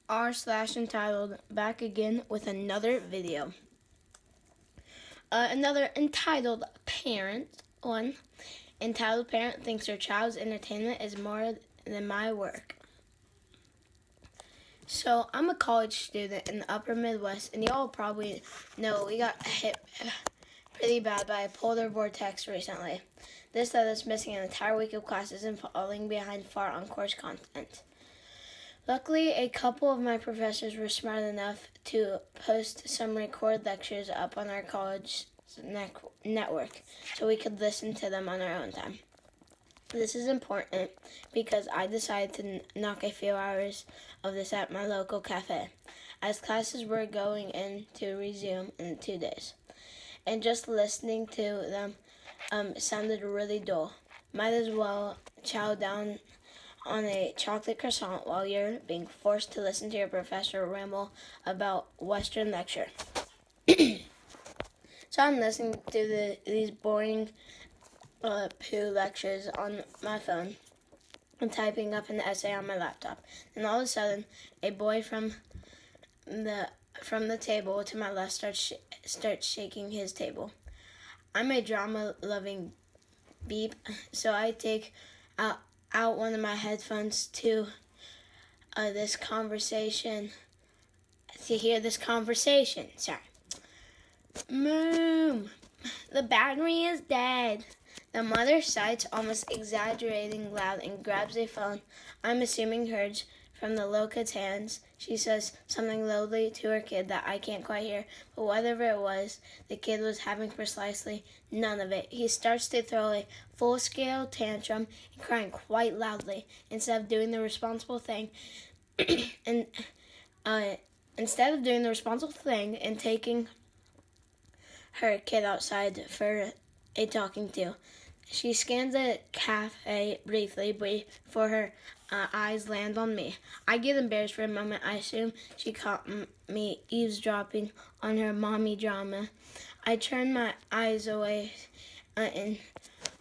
r/entitled back again with another video. Another entitled parent one. Entitled parent thinks their child's entertainment is more than my work. So I'm a college student in the upper Midwest, and y'all probably know we got hit pretty bad by a polar vortex recently. This led us missing an entire week of classes and falling behind far on course content. Luckily, a couple of my professors were smart enough to post some recorded lectures up on our college network so we could listen to them on our own time. This is important because I decided to knock a few hours of this at my local cafe, as classes were going in to resume in 2 days. And just listening to them sounded really dull. Might as well chow down on a chocolate croissant while you're being forced to listen to your professor ramble about Western lecture. So I'm listening to these boring poo lectures on my phone and typing up an essay on my laptop. And all of a sudden, a boy from the table to my left starts shaking his table. I'm a drama-loving beep, so I take out one of my headphones to this conversation to hear this conversation. Sorry. Mom, the battery is dead. The mother cites, almost exaggerating loud, and grabs a phone, I'm assuming hers, from the low kid's hands. She says something loudly to her kid that I can't quite hear, but whatever it was, the kid was having precisely none of it. He starts to throw a full-scale tantrum and crying quite loudly instead of doing the responsible thing and taking her kid outside for a talking to. She scans the cafe briefly before her eyes land on me. I get embarrassed for a moment. I assume she caught me eavesdropping on her mommy drama. I turn my eyes away and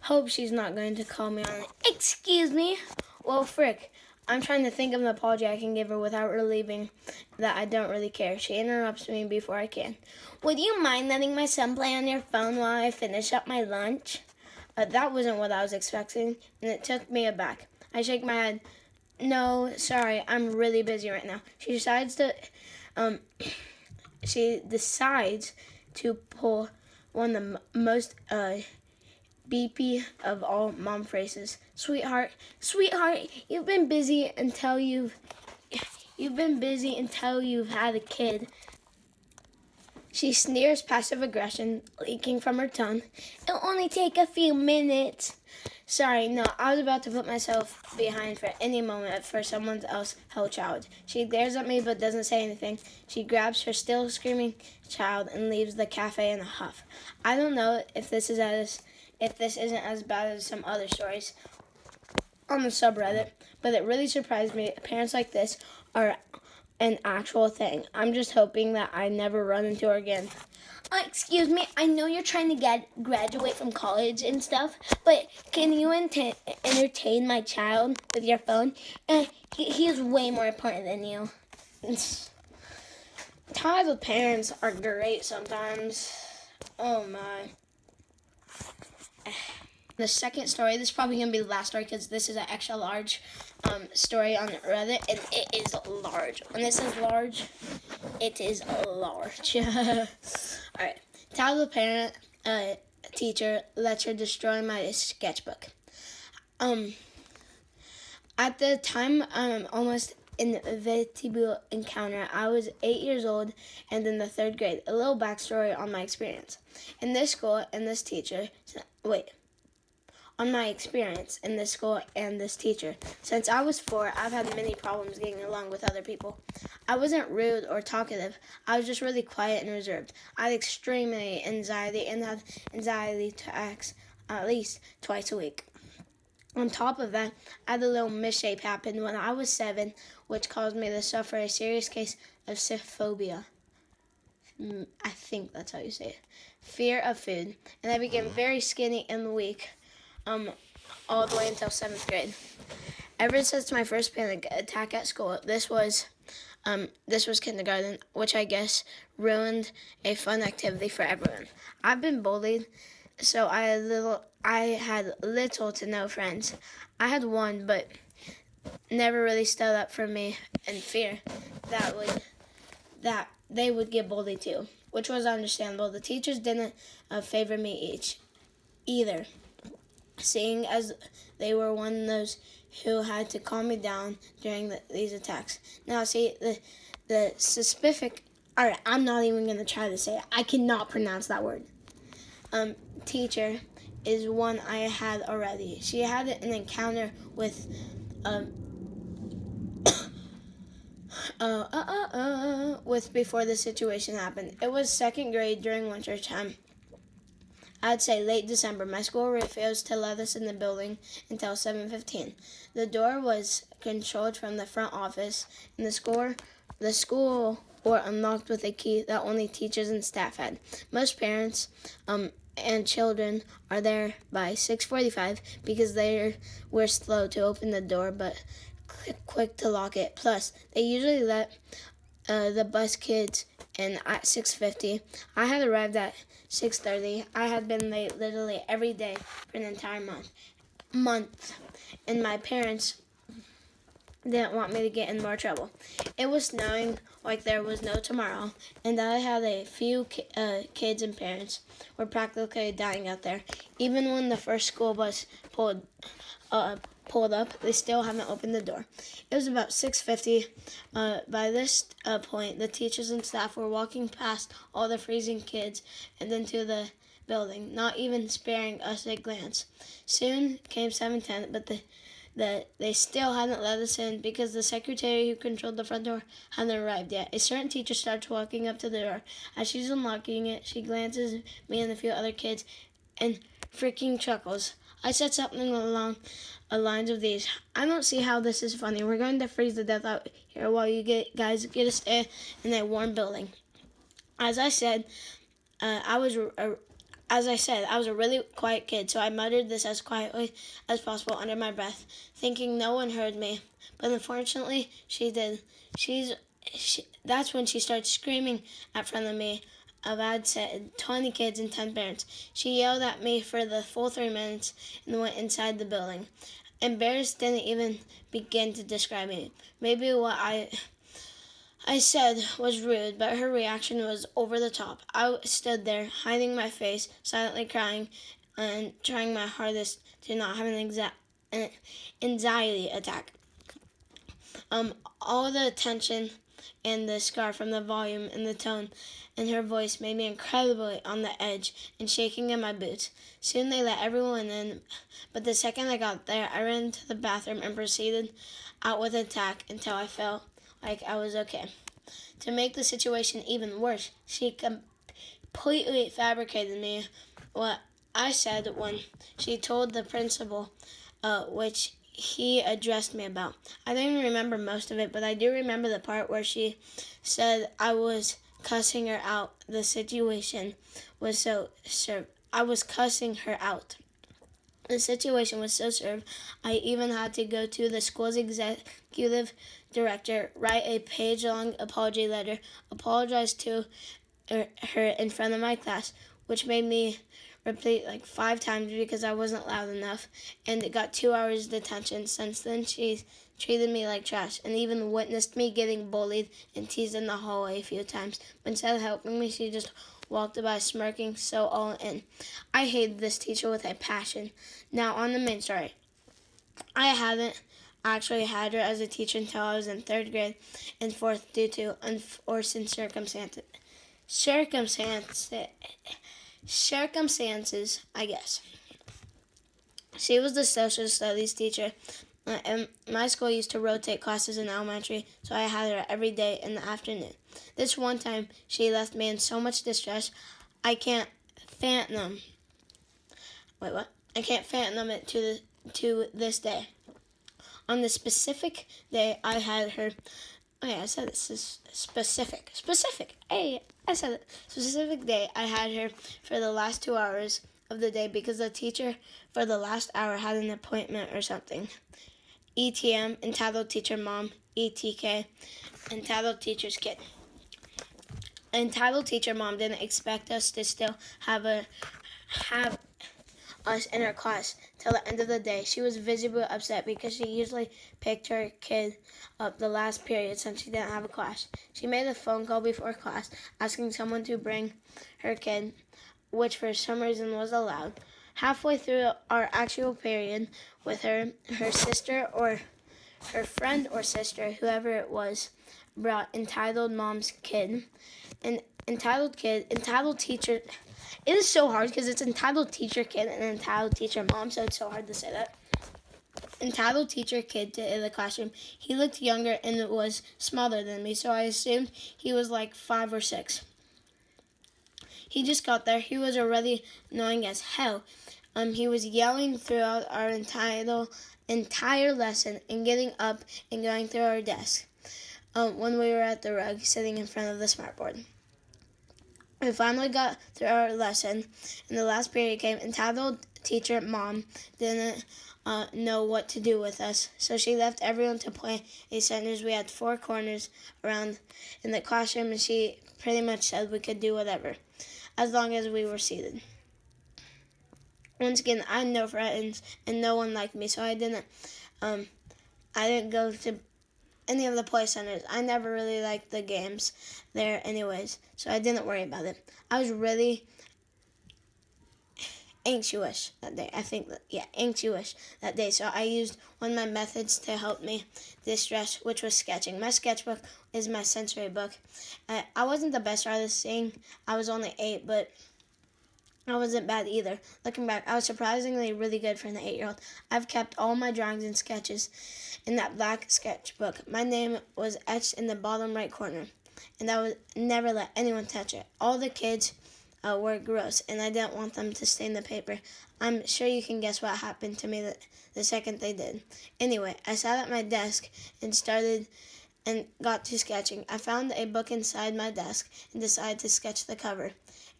hope she's not going to call me on it. Excuse me? Well, frick. I'm trying to think of an apology I can give her without relieving that I don't really care. She interrupts me before I can. Would you mind letting my son play on your phone while I finish up my lunch? That wasn't what I was expecting, and it took me aback. I shake my head. No, sorry, I'm really busy right now. She decides to pull one of the most beepy of all mom phrases. Sweetheart, you've been busy until you've had a kid. She sneers, passive aggression leaking from her tone. It'll only take a few minutes. Sorry, no, I was about to put myself behind for any moment for someone else held child. She glares at me but doesn't say anything. She grabs her still screaming child and leaves the cafe in a huff. I don't know if this isn't as bad as some other stories on the subreddit, but it really surprised me. Parents like this are an actual thing. I'm just hoping that I never run into her again. Excuse me, I know you're trying to graduate from college and stuff, but can you entertain my child with your phone? He is way more important than you. Ties with parents are great sometimes. Oh my. The second story, this is probably going to be the last story because this is an extra large story on Reddit, and it is large. When this is large, it is large. Alright. Tell the parent, teacher, lets her destroy my sketchbook. At the time, almost inevitable encounter, I was 8 years old and in the 3rd grade. A little backstory on my experience. In this school and this teacher, on my experience in this school and this teacher. Since I was 4, I've had many problems getting along with other people. I wasn't rude or talkative. I was just really quiet and reserved. I had extremely anxiety and had anxiety attacks at least twice a week. On top of that, I had a little misshape happen when I was 7, which caused me to suffer a serious case of syphobia. I think that's how you say it. Fear of food. And I became very skinny and weak. All the way until 7th grade. Ever since my first panic attack at school, this was This was kindergarten, which I guess ruined a fun activity for everyone. I've been bullied, so I had little to no friends. I had one, but never really stood up for me in fear that they would get bullied too, which was understandable. The teachers didn't favor me either, seeing as they were one of those who had to calm me down during these attacks. Now, see, the specific, all right, I'm not even going to try to say it. I cannot pronounce that word. Teacher is one I had already. She had an encounter with before the situation happened. It was second grade during winter time. I'd say late December. My school refused to let us in the building until 7:15. The door was controlled from the front office, and the school door unlocked with a key that only teachers and staff had. Most parents and children are there by 6:45 because they were slow to open the door but quick to lock it. Plus, they usually let the bus kids in at 6:50. I had arrived at 6:30. I had been late literally every day for an entire month, and my parents didn't want me to get in more trouble. It was snowing like there was no tomorrow, and I had a few kids and parents were practically dying out there. Even when the first school bus pulled up, they still haven't opened the door. It was about 6:50. By this point, the teachers and staff were walking past all the freezing kids and into the building, not even sparing us a glance. Soon came 7:10, but they still hadn't let us in because the secretary who controlled the front door hadn't arrived yet. A certain teacher starts walking up to the door. As she's unlocking it, she glances at me and a few other kids and freaking chuckles. I said something along the lines of these: I don't see how this is funny. We're going to freeze to death out here while you guys get to stay in a warm building. As I said, I was a really quiet kid, so I muttered this as quietly as possible under my breath, thinking no one heard me. But unfortunately, she did. That's when she started screaming in front of me. I'd said 20 kids and 10 parents. She yelled at me for the full 3 minutes and went inside the building. Embarrassed didn't even begin to describe me. Maybe what I said was rude, but her reaction was over the top. I stood there, hiding my face, silently crying, and trying my hardest to not have an anxiety attack. All the tension and the scar from the volume and the tone in her voice made me incredibly on the edge and shaking in my boots. Soon they let everyone in, but the second I got there, I ran to the bathroom and proceeded out with an attack until I felt like I was okay. To make the situation even worse, she completely fabricated me what I said when she told the principal, which he addressed me about. I don't even remember most of it, but I do remember the part where she said I was cussing her out. The situation was I was cussing her out. The situation was so absurd, I even had to go to the school's executive director, write a page-long apology letter, apologize to her in front of my class, which made me repeat like 5 times because I wasn't loud enough, and it got 2 hours detention. Since then, she's treated me like trash and even witnessed me getting bullied and teased in the hallway a few times. But instead of helping me, she just walked by smirking, so all in. I hated this teacher with a passion. Now on the main story. I haven't actually had her as a teacher until I was in 3rd grade and 4th due to unforeseen circumstances, I guess. She was the social studies teacher, and my school used to rotate classes in elementary, so I had her every day in the afternoon. This one time, she left me in so much distress, I can't fathom it to this day. On the specific day I had her, specific day I had her for the last 2 hours of the day because the teacher for the last hour had an appointment or something. ETM, entitled teacher mom, ETK, entitled teacher's kid. Entitled teacher mom didn't expect us to still have us in her class till the end of the day. She was visibly upset because she usually picked her kid up the last period since she didn't have a class. She made a phone call before class asking someone to bring her kid, which for some reason was allowed. Halfway through our actual period with her sister or her friend or sister, whoever it was, brought entitled mom's kid. And entitled teacher. It is so hard because it's entitled teacher kid and entitled teacher mom, so it's so hard to say that. Entitled teacher kid to the classroom. He looked younger and was smaller than me, so I assumed he was like 5 or 6. He just got there. He was already annoying as hell. He was yelling throughout our entire lesson and getting up and going through our desk when we were at the rug sitting in front of the smartboard. We finally got through our lesson, and the last period came. Entitled teacher mom didn't know what to do with us, so she left everyone to play a sentence. We had 4 corners around in the classroom, and she pretty much said we could do whatever, as long as we were seated. Once again, I had no friends, and no one liked me, so I didn't go to any of the play centers. I never really liked the games there anyways, so I didn't worry about it. I was really anxious that day. Anxious that day. So I used one of my methods to help me distress, which was sketching. My sketchbook is my sensory book. I wasn't the best artist seeing. I was only 8, but I wasn't bad either. Looking back, I was surprisingly really good for an 8-year-old. I've kept all my drawings and sketches in that black sketchbook. My name was etched in the bottom right corner, and I would never let anyone touch it. All the kids were gross, and I didn't want them to stain the paper. I'm sure you can guess what happened to me the second they did. Anyway, I sat at my desk and got to sketching. I found a book inside my desk and decided to sketch the cover.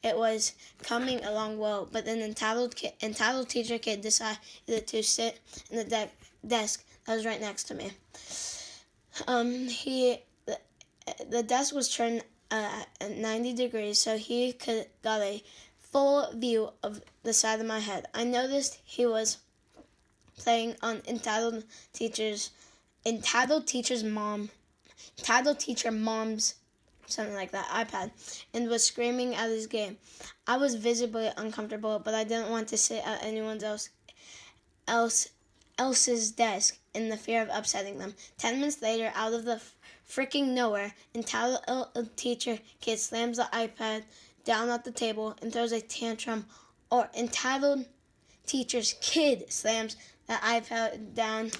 It was coming along well, but an entitled teacher kid decided to sit in the desk that was right next to me. The desk was turned at 90 degrees, so he got a full view of the side of my head. I noticed he was playing on entitled teacher mom's something like that, iPad, and was screaming at his game. I was visibly uncomfortable, but I didn't want to sit at anyone else's desk in the fear of upsetting them. 10 minutes later, out of the freaking nowhere, entitled teacher kid slams the iPad down at the table and throws a tantrum, or entitled teacher's kid slams the iPad down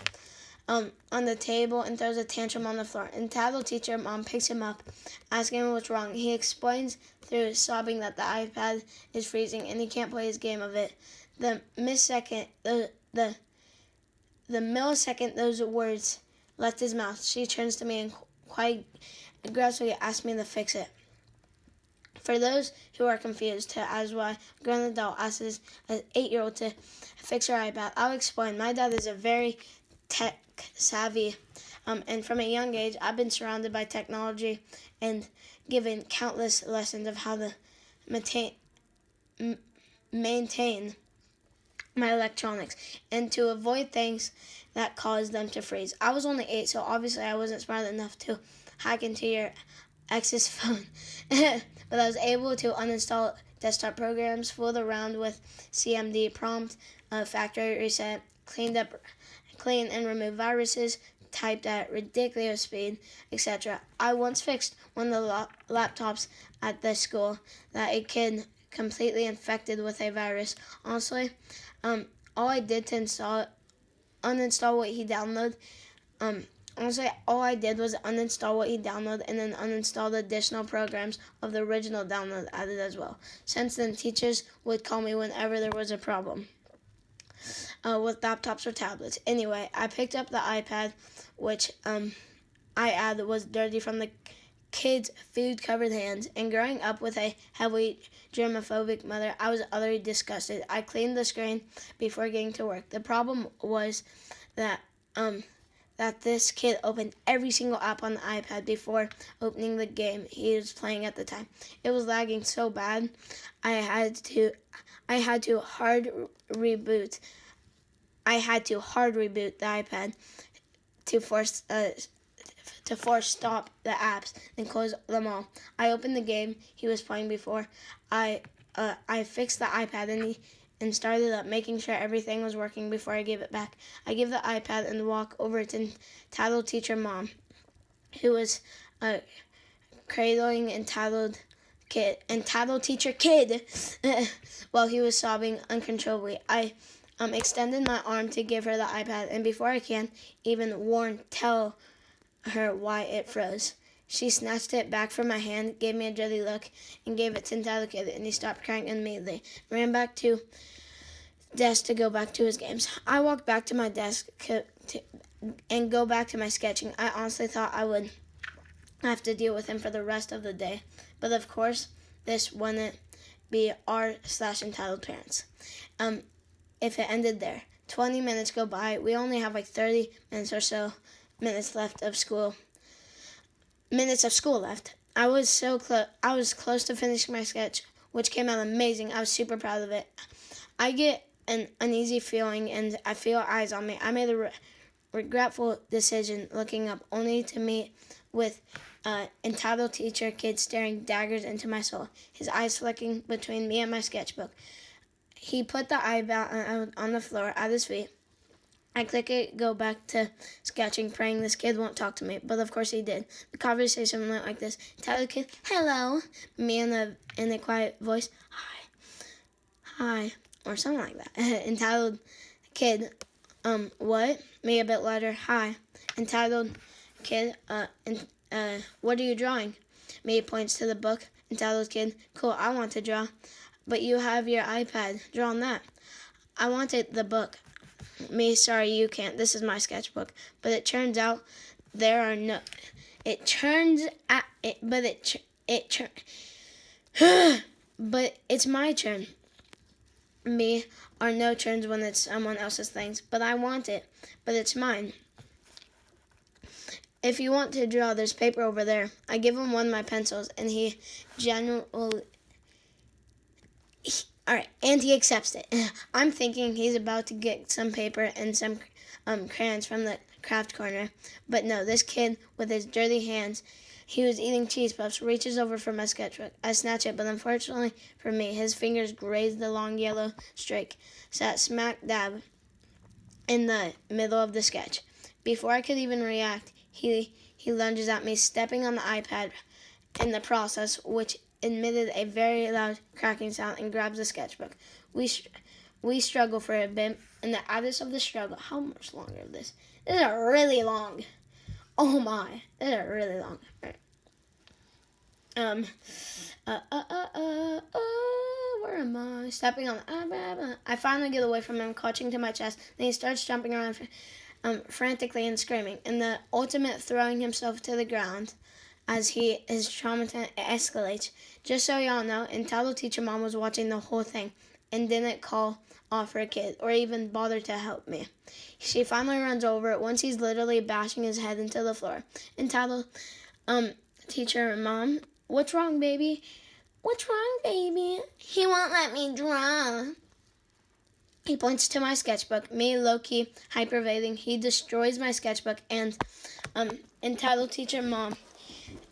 on the table and throws a tantrum on the floor. Entitled teacher mom picks him up, asking him what's wrong. He explains through sobbing that the iPad is freezing and he can't play his game of it. The millisecond those words left his mouth, she turns to me and quite aggressively asks me to fix it. For those who are confused as why a grown adult asks an 8-year-old to fix her iPad, I'll explain. My dad is a very tech savvy, and from a young age I've been surrounded by technology and given countless lessons of how to maintain my electronics and to avoid things that cause them to freeze. I was only 8, so obviously I wasn't smart enough to hack into your ex's phone, but I was able to uninstall desktop programs, fooled around with CMD prompt, factory reset, clean and remove viruses, typed at ridiculous speed, etc. I once fixed one of the laptops at the school that a kid completely infected with a virus. Honestly, all I did to uninstall what he downloaded. All I did was uninstall what he downloaded and then uninstall the additional programs of the original download added as well. Since then, teachers would call me whenever there was a problem with laptops or tablets. Anyway, I picked up the iPad, which I added was dirty from the kids' food-covered hands. And growing up with a heavily germophobic mother, I was utterly disgusted. I cleaned the screen before getting to work. The problem was that that this kid opened every single app on the iPad before opening the game he was playing at the time. It was lagging so bad, I had to hard reboot. I had to hard reboot the iPad to force stop the apps and close them all. I opened the game he was playing before. I fixed the iPad and started up, making sure everything was working before I gave it back. I gave the iPad and walk over to entitled teacher mom, who was cradling entitled teacher kid while he was sobbing uncontrollably. I extended my arm to give her the iPad, and before I can even tell her why it froze, she snatched it back from my hand, gave me a dirty look, and gave it to entitled kid, and he stopped crying immediately. Ran back to desk to go back to his games. I walked back to my desk and go back to my sketching. I honestly thought I would have to deal with him for the rest of the day, but of course, this wouldn't be r/entitled parents. If it ended there. 20 minutes go by. We only have like 30 minutes or so left of school. Left. I was close to finishing my sketch, which came out amazing. I was super proud of it. I get an uneasy feeling and I feel eyes on me. I made a regretful decision, looking up only to meet with entitled teacher kid staring daggers into my soul, his eyes flicking between me and my sketchbook. He put the iPad on the floor at his feet. I click it, go back to sketching, praying this kid won't talk to me, but of course he did. The conversation went like this: entitled kid, hello. Me in a quiet voice, hi, or something like that. Entitled kid, what? Me a bit louder, hi. Entitled kid, what are you drawing? Me points to the book. Entitled kid, cool, I want to draw. But you have your iPad, draw on that. I wanted the book. Me, sorry, you can't. This is my sketchbook. But it turns out there are no. It turns out. But it's my turn. Me are no turns when it's someone else's things. But I want it. But it's mine. If you want to draw, there's paper over there. I give him one of my pencils, and he accepts it. I'm thinking he's about to get some paper and some crayons from the craft corner. But no, this kid with his dirty hands, he was eating cheese puffs, reaches over for my sketchbook. I snatch it, but unfortunately for me, his fingers grazed the long yellow streak, sat smack dab in the middle of the sketch. Before I could even react, he lunges at me, stepping on the iPad in the process, which emitted a very loud cracking sound, and grabs the sketchbook. We struggle for a bit, and the address of the struggle. How much longer of this? This is really long. Oh my, this is really long. All right. Where am I? Stepping on the. I finally get away from him, clutching to my chest. Then he starts jumping around, frantically and screaming, and the ultimate throwing himself to the ground. As his trauma escalates. Just so y'all know, entitled teacher mom was watching the whole thing and didn't call off her kid or even bother to help me. She finally runs over it once he's literally bashing his head into the floor. Entitled teacher mom, what's wrong, baby? What's wrong, baby? He won't let me draw. He points to my sketchbook, me low-key hyperventilating. He destroys my sketchbook and entitled teacher mom,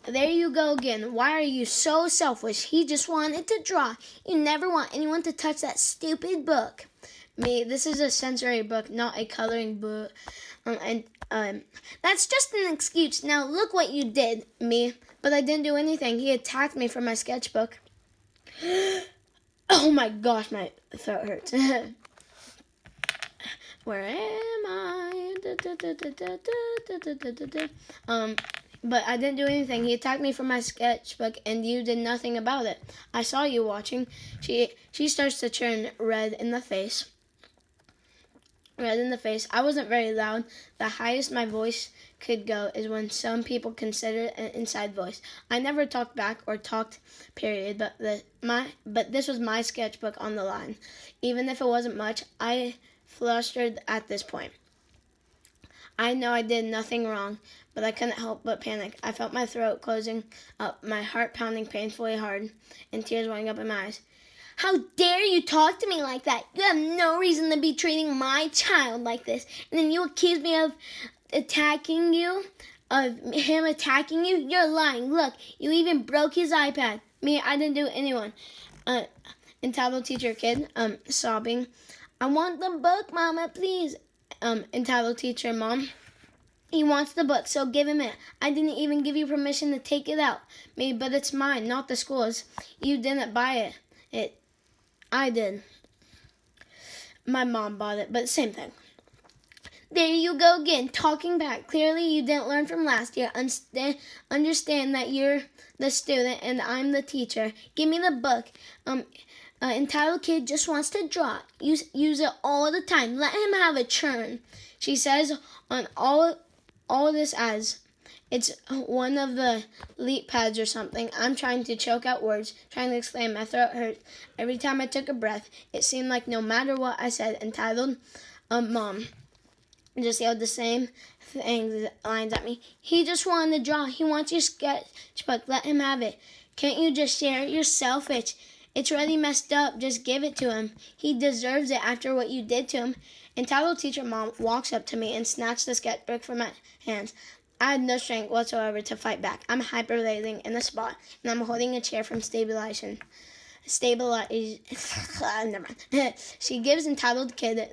there you go again. Why are you so selfish? He just wanted to draw. You never want anyone to touch that stupid book. Me, this is a sensory book, not a coloring book. That's just an excuse. Now look what you did. Me, but I didn't do anything. He attacked me for my sketchbook. Oh my gosh, my throat hurts. Where am I? But I didn't do anything. He attacked me for my sketchbook, and you did nothing about it. I saw you watching. She starts to turn red in the face. I wasn't very loud. The highest my voice could go is when some people consider it an inside voice. I never talked back or talked, period, but this was my sketchbook on the line. Even if it wasn't much, I flustered at this point. I know I did nothing wrong, but I couldn't help but panic. I felt my throat closing up, my heart pounding painfully hard, and tears welling up in my eyes. How dare you talk to me like that? You have no reason to be treating my child like this. And then you accuse me of attacking you, of him attacking you? You're lying. Look, you even broke his iPad. Me, I didn't do anyone. Entitled teacher kid, sobbing. I want the book, Mama, please. Entitled teacher mom. He wants the book, so give him it. I didn't even give you permission to take it out. Maybe, but it's mine, not the school's. You didn't buy it. I did. My mom bought it, but same thing. There you go again, talking back. Clearly you didn't learn from last year. Understand that you're the student and I'm the teacher. Give me the book. Entitled kid just wants to draw. Use it all the time. Let him have a turn. She says on all this as it's one of the leap pads or something. I'm trying to choke out words, trying to explain. My throat hurt. Every time I took a breath, it seemed like no matter what I said, entitled mom just yelled the same things, lines at me. He just wanted to draw. He wants your sketchbook. Let him have it. Can't you just share it? You're selfish. It's already messed up. Just give it to him. He deserves it after what you did to him. Entitled teacher mom walks up to me and snatched the sketchbook from my hands. I had no strength whatsoever to fight back. I'm hyperventilating in the spot, and I'm holding a chair from stabilization. Never mind. She gives entitled kid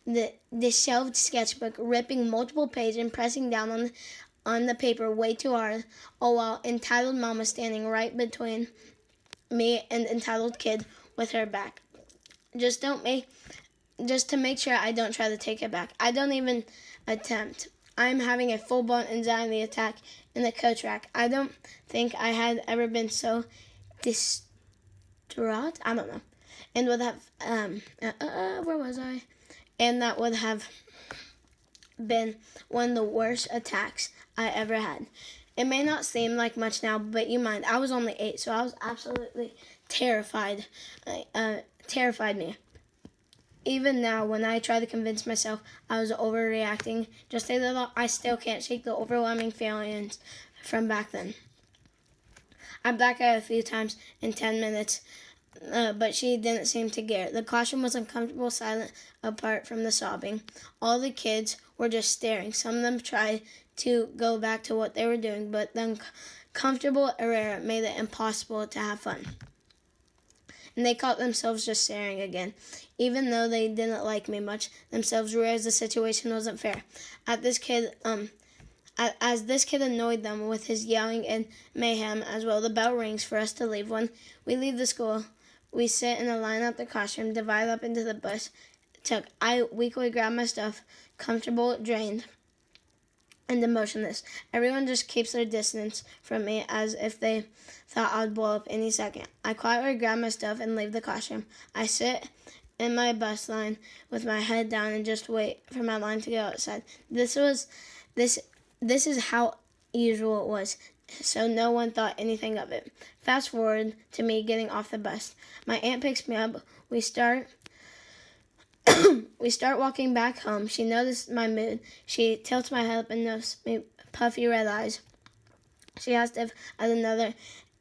the shelved sketchbook, ripping multiple pages and pressing down on the paper way too hard, all while entitled mom was standing right between me and entitled kid with her back. Just to make sure I don't try to take it back. I don't even attempt. I'm having a full-blown anxiety attack in the coach rack. I don't think I had ever been so distraught. I don't know. And would have, where was I? And that would have been one of the worst attacks I ever had. It may not seem like much now, but you mind, I was only 8, so I was absolutely terrified. Terrified me. Even now, when I try to convince myself I was overreacting just a little, I still can't shake the overwhelming feelings from back then. I blacked out a few times in 10 minutes, but she didn't seem to care. The classroom was uncomfortable, silent, apart from the sobbing. All the kids were just staring. Some of them tried to go back to what they were doing, but the uncomfortable air made it impossible to have fun. And they caught themselves just staring again, even though they didn't like me much. Themselves realized the situation wasn't fair. As this kid annoyed them with his yelling and mayhem as well, the bell rings for us to leave. When we leave the school, we sit in a line at the classroom, divide up into the bus. I weakly grab my stuff, comfortable, drained, and emotionless. Everyone just keeps their distance from me as if they thought I'd blow up any second. I quietly grab my stuff and leave the classroom. I sit in my bus line with my head down and just wait for my line to go outside. This is how usual it was, so no one thought anything of it. Fast forward to me getting off the bus. My aunt picks me up. We start walking back home. She noticed my mood. She tilts my head up and noticed me puffy red eyes. She asked if I had another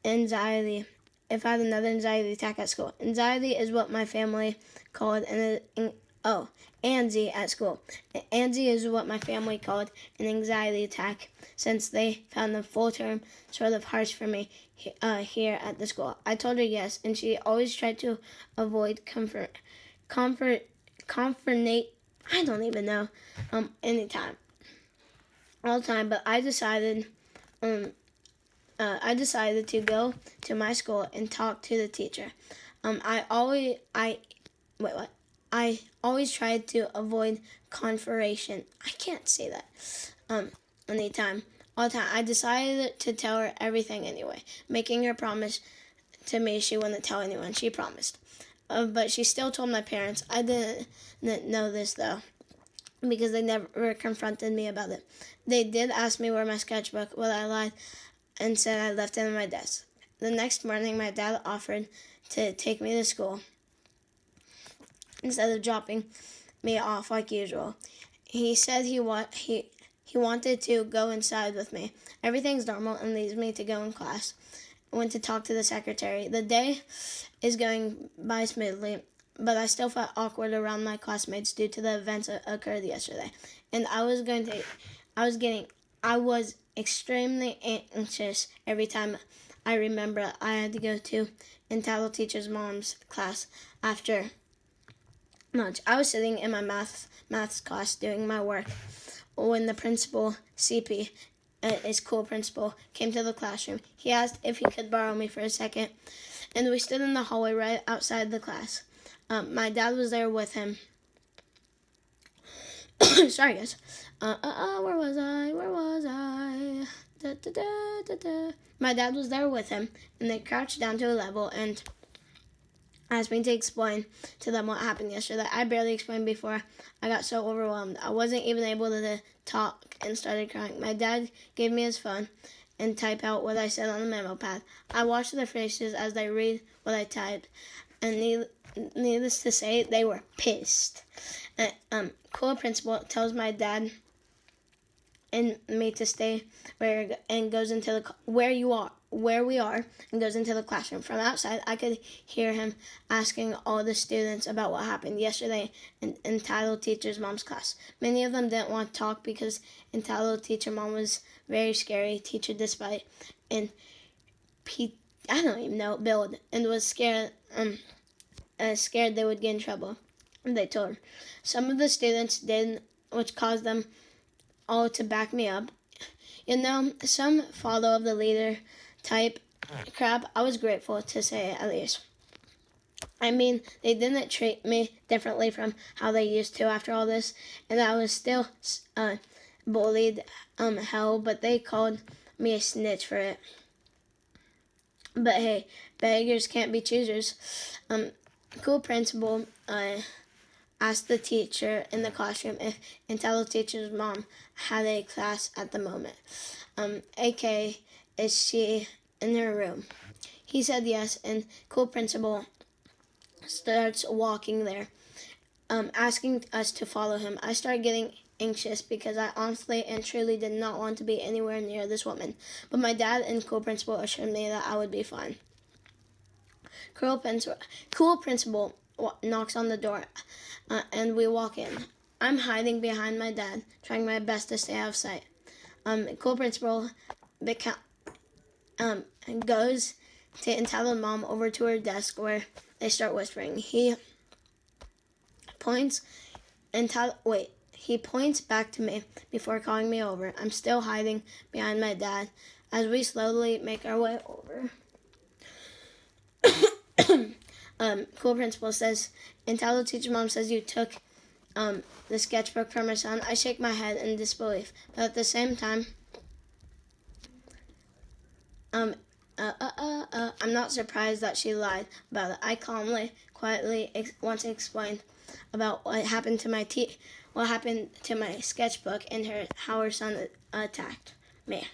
anxiety attack at school. Anxiety is what my family called Ansie at school. Ansie is what my family called an anxiety attack, since they found the full term sort of harsh for me here at the school. I told her yes, and she always tried to avoid I don't even know, anytime, all the time. But I decided to go to my school and talk to the teacher. I always tried to avoid confrontation. I can't say that. Anytime, all the time. I decided to tell her everything anyway, making her promise to me she wouldn't tell anyone. She promised. But she still told my parents. I didn't know this, though, because they never confronted me about it. They did ask me where my sketchbook, but I lied and said I left it on my desk. The next morning, my dad offered to take me to school instead of dropping me off like usual. he said he wanted to go inside with me. Everything's normal and leaves me to go in class. I went to talk to the secretary. The day is going by smoothly, but I still felt awkward around my classmates due to the events that occurred yesterday. And I was extremely anxious every time I remember I had to go to entitled teacher's mom's class after lunch. I was sitting in my maths class doing my work when the principal, CP, his cool principal, came to the classroom. He asked if he could borrow me for a second, and we stood in the hallway right outside the class. My dad was there with him. Sorry, guys. Where was I? Da, da, da, da, da. My dad was there with him, and they crouched down to a level and asked me to explain to them what happened yesterday. I barely explained before I got so overwhelmed. I wasn't even able to talk and started crying. My dad gave me his phone and typed out what I said on the memo pad. I watched their faces as they read what I typed, and needless to say, they were pissed. Cool principal tells my dad and me to stay and goes into where we are and goes into the classroom. From outside, I could hear him asking all the students about what happened yesterday in entitled teacher's mom's class. Many of them didn't want to talk because entitled teacher mom was very scary teacher despite and build and was scared they would get in trouble. They told her. Some of the students did, which caused them all to back me up. Some follow of the leader type crap. I was grateful to say it, at least. I mean, they didn't treat me differently from how they used to after all this, and I was still bullied hell, but they called me a snitch for it. But hey, beggars can't be choosers. Cool principal asked the teacher in the classroom if entitled teacher's mom had a class at the moment. AK, is she in her room? He said yes, and cool principal starts walking there, asking us to follow him. I started getting anxious because I honestly and truly did not want to be anywhere near this woman. But my dad and cool principal assured me that I would be fine. Cool principal knocks on the door, and we walk in. I'm hiding behind my dad, trying my best to stay out of sight. Cool principal goes to entitled mom over to her desk where they start whispering. He points back to me before calling me over. I'm still hiding behind my dad as we slowly make our way over. Cool principal says, entitled teacher mom says you took the sketchbook from her son. I shake my head in disbelief, but at the same time, I'm not surprised that she lied about it. I quietly want to explain about what happened to my sketchbook and how her son attacked me.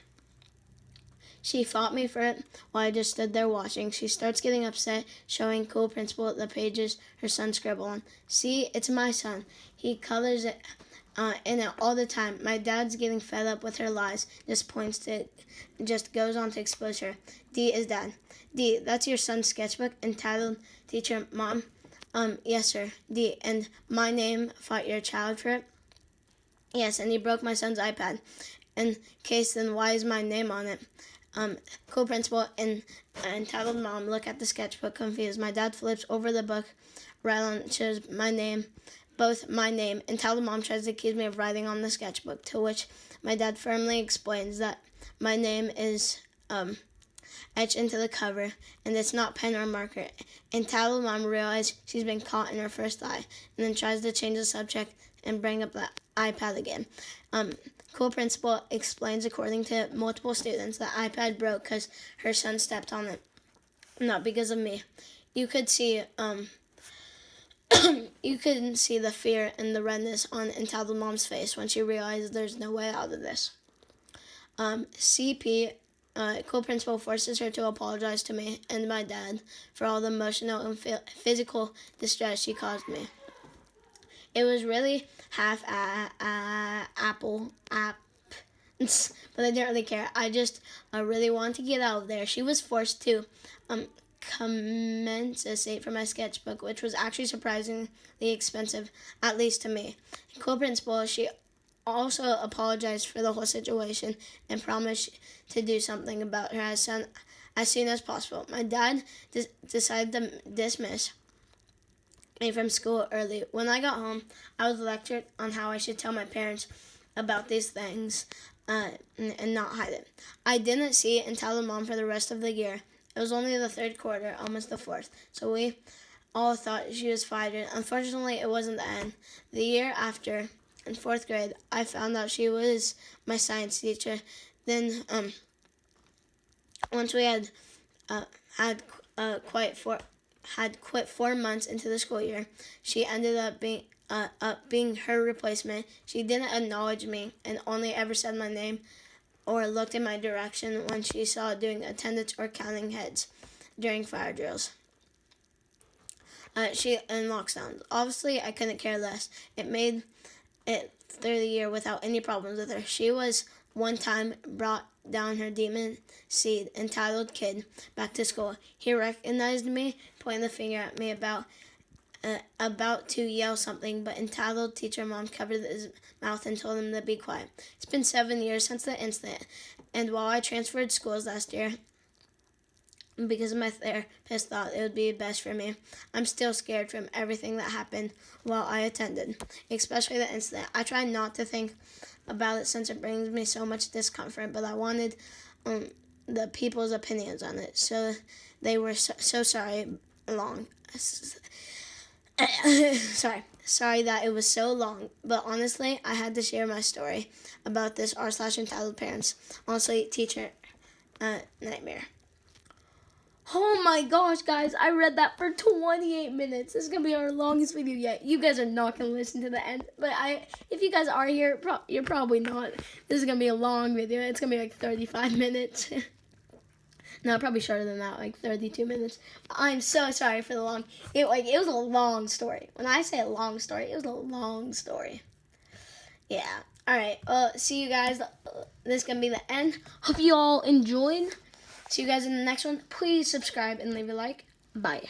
She fought me for it while I just stood there watching. She starts getting upset, showing cool principal the pages her son scribbled on. See, it's my son. He colors it in it all the time. My dad's getting fed up with her lies. Just goes on to expose her. D is dad. D, that's your son's sketchbook entitled teacher mom. Yes sir. D, and my name fought your child for it. Yes, and he broke my son's iPad. In case, then why is my name on it? Cool principal and entitled mom look at the sketchbook confused. My dad flips over the book, right on, shows my name, both my name. Entitled mom tries to accuse me of writing on the sketchbook, to which my dad firmly explains that my name is etched into the cover, and it's not pen or marker. Entitled mom realizes she's been caught in her first lie, and then tries to change the subject and bring up the iPad again. Cool principal explains, according to multiple students, the iPad broke because her son stepped on it, not because of me. You could see the fear and the redness on entitled mom's face when she realized there's no way out of this. CP, cool principal, forces her to apologize to me and my dad for all the emotional and physical distress she caused me. It was really half apple, but I didn't really care. I just really wanted to get out of there. She was forced to compensate for my sketchbook, which was actually surprisingly expensive, at least to me. Co-principal, she also apologized for the whole situation and promised to do something about her as soon as possible. My dad decided to dismiss me from school early. When I got home, I was lectured on how I should tell my parents about these things and not hide it. I didn't see it and tell Mom for the rest of the year. It was only the third quarter, almost the fourth, so we all thought she was fired. Unfortunately, it wasn't the end. The year after, in fourth grade, I found out she was my science teacher. Then, once we had quit 4 months into the school year, she ended up being her replacement. She didn't acknowledge me and only ever said my name or looked in my direction when she saw doing attendance or counting heads during fire drills. She unlocked sounds. Obviously, I couldn't care less. It made it through the year without any problems with her. She was one time brought down her demon seed, entitled kid, back to school. He recognized me, pointing the finger at me about to yell something, but entitled teacher Mom covered his mouth and told him to be quiet. It's been 7 years since the incident, and while I transferred schools last year because my therapist thought it would be best for me, I'm still scared from everything that happened while I attended, especially the incident. I try not to think about it since it brings me so much discomfort, but I wanted the people's opinions on it, so they were so sorry sorry that it was so long, but honestly, I had to share my story about this r/entitled parents. Honestly, teacher nightmare. Oh my gosh, guys, I read that for 28 minutes. This is going to be our longest video yet. You guys are not going to listen to the end, but if you guys are here, you're probably not. This is going to be a long video. It's going to be like 35 minutes. No, probably shorter than that, like 32 minutes. I'm so sorry for the long. It was a long story. When I say a long story, it was a long story. Yeah. All right. Well, see you guys. This is gonna be the end. Hope you all enjoyed. See you guys in the next one. Please subscribe and leave a like. Bye.